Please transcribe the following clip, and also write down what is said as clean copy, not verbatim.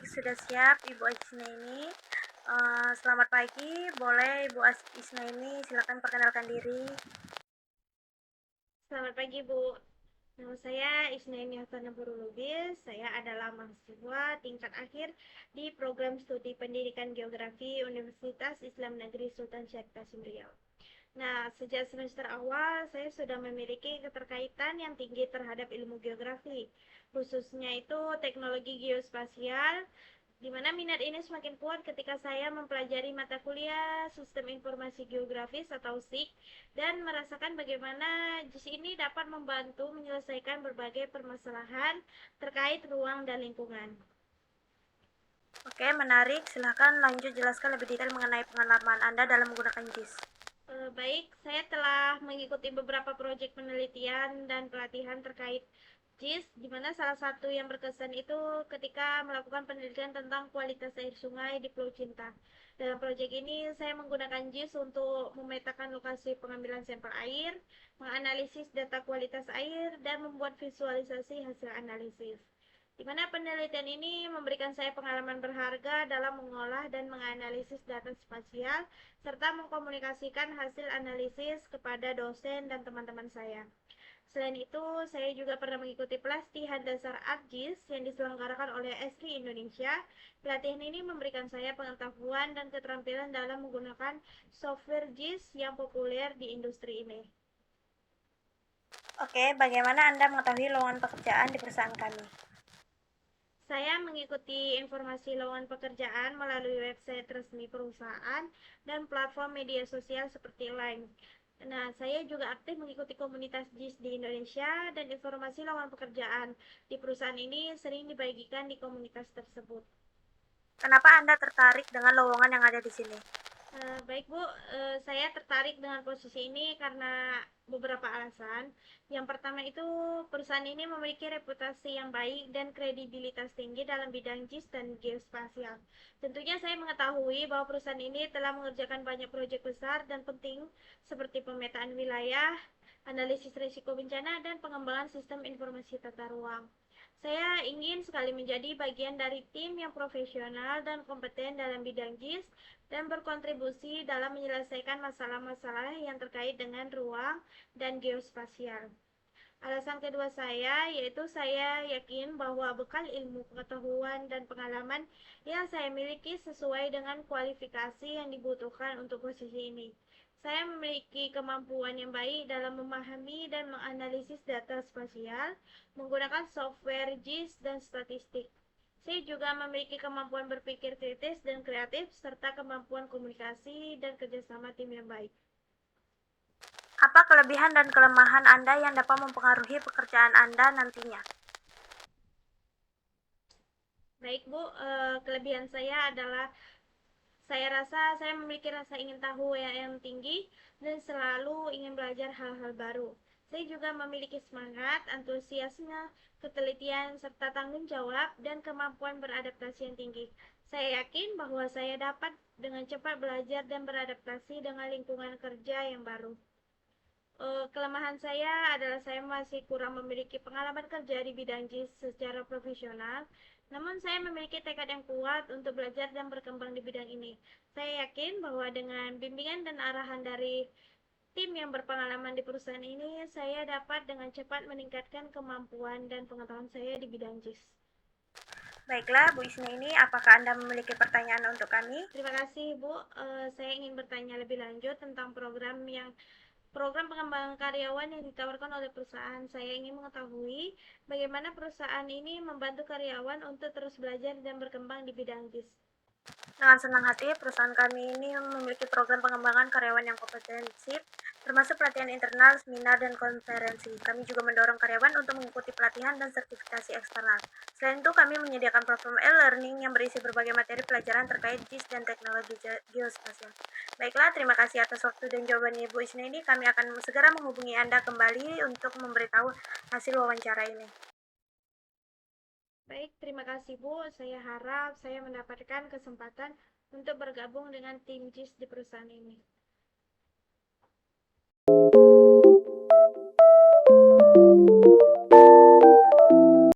sudah siap Ibu Isnaini. Selamat pagi, boleh Ibu Isnaini silakan perkenalkan diri. Selamat pagi, Bu. Nama saya Isnaini Hasanah Lubis. Saya adalah mahasiswa tingkat akhir di program studi pendidikan geografi Universitas Islam Negeri Sultan Syarif Qasim Riau. Nah, sejak semester awal saya sudah memiliki keterkaitan yang tinggi terhadap ilmu geografi, khususnya itu teknologi geospasial, di mana minat ini semakin kuat ketika saya mempelajari mata kuliah Sistem Informasi Geografis atau SIG dan merasakan bagaimana JIS ini dapat membantu menyelesaikan berbagai permasalahan terkait ruang dan lingkungan. Oke, menarik. Silahkan lanjut jelaskan lebih detail mengenai pengalaman Anda dalam menggunakan JIS. Baik, saya telah mengikuti beberapa proyek penelitian dan pelatihan terkait JIS, di mana salah satu yang berkesan itu ketika melakukan penelitian tentang kualitas air sungai di Pulau Cinta. Dalam proyek ini, saya menggunakan JIS untuk memetakan lokasi pengambilan sampel air, menganalisis data kualitas air, dan membuat visualisasi hasil analisis. Di mana penelitian ini memberikan saya pengalaman berharga dalam mengolah dan menganalisis data spasial serta mengkomunikasikan hasil analisis kepada dosen dan teman-teman saya. Selain itu, saya juga pernah mengikuti pelatihan dasar ArcGIS yang diselenggarakan oleh Esri Indonesia. Pelatihan ini memberikan saya pengetahuan dan keterampilan dalam menggunakan software JIS yang populer di industri ini. Oke, bagaimana Anda mengetahui lowongan pekerjaan di perusahaan kami? Saya mengikuti informasi lowongan pekerjaan melalui website resmi perusahaan dan platform media sosial seperti Line. Nah, saya juga aktif mengikuti komunitas JIS di Indonesia dan informasi lowongan pekerjaan di perusahaan ini sering dibagikan di komunitas tersebut. Kenapa Anda tertarik dengan lowongan yang ada di sini? Baik Bu, saya tertarik dengan posisi ini karena beberapa alasan. Yang pertama itu perusahaan ini memiliki reputasi yang baik dan kredibilitas tinggi dalam bidang JIS dan geospasial. Tentunya saya mengetahui bahwa perusahaan ini telah mengerjakan banyak proyek besar dan penting seperti pemetaan wilayah, analisis risiko bencana, dan pengembangan sistem informasi tata ruang. Saya ingin sekali menjadi bagian dari tim yang profesional dan kompeten dalam bidang JIS dan berkontribusi dalam menyelesaikan masalah-masalah yang terkait dengan ruang dan geospasial. Alasan kedua saya yaitu saya yakin bahwa bekal ilmu, pengetahuan, dan pengalaman yang saya miliki sesuai dengan kualifikasi yang dibutuhkan untuk posisi ini. Saya memiliki kemampuan yang baik dalam memahami dan menganalisis data spasial menggunakan software JIS dan statistik. Saya juga memiliki kemampuan berpikir kritis dan kreatif serta kemampuan komunikasi dan kerjasama tim yang baik. Apa kelebihan dan kelemahan Anda yang dapat mempengaruhi pekerjaan Anda nantinya? Baik Bu, kelebihan saya adalah saya rasa saya memiliki rasa ingin tahu yang tinggi dan selalu ingin belajar hal-hal baru. Saya juga memiliki semangat, antusiasme, ketelitian, serta tanggung jawab dan kemampuan beradaptasi yang tinggi. Saya yakin bahwa saya dapat dengan cepat belajar dan beradaptasi dengan lingkungan kerja yang baru. Kelemahan saya adalah saya masih kurang memiliki pengalaman kerja di bidang JIS secara profesional, namun saya memiliki tekad yang kuat untuk belajar dan berkembang di bidang ini. Saya yakin bahwa dengan bimbingan dan arahan dari tim yang berpengalaman di perusahaan ini, saya dapat dengan cepat meningkatkan kemampuan dan pengetahuan saya di bidang JIS. Baiklah, Bu Isnaini, apakah Anda memiliki pertanyaan untuk kami? Terima kasih, Bu. Saya ingin bertanya lebih lanjut tentang program pengembangan karyawan yang ditawarkan oleh perusahaan. Saya ingin mengetahui bagaimana perusahaan ini membantu karyawan untuk terus belajar dan berkembang di bidang JIS. Dengan senang hati, perusahaan kami ini memiliki program pengembangan karyawan yang komprehensif, termasuk pelatihan internal, seminar, dan konferensi. Kami juga mendorong karyawan untuk mengikuti pelatihan dan sertifikasi eksternal. Selain itu, kami menyediakan platform e-learning yang berisi berbagai materi pelajaran terkait JIS dan teknologi geospasial. Baiklah, terima kasih atas waktu dan jawabannya Ibu Isna ini. Kami akan segera menghubungi Anda kembali untuk memberitahu hasil wawancara ini. Baik, terima kasih Bu. Saya harap saya mendapatkan kesempatan untuk bergabung dengan tim JIS di perusahaan ini.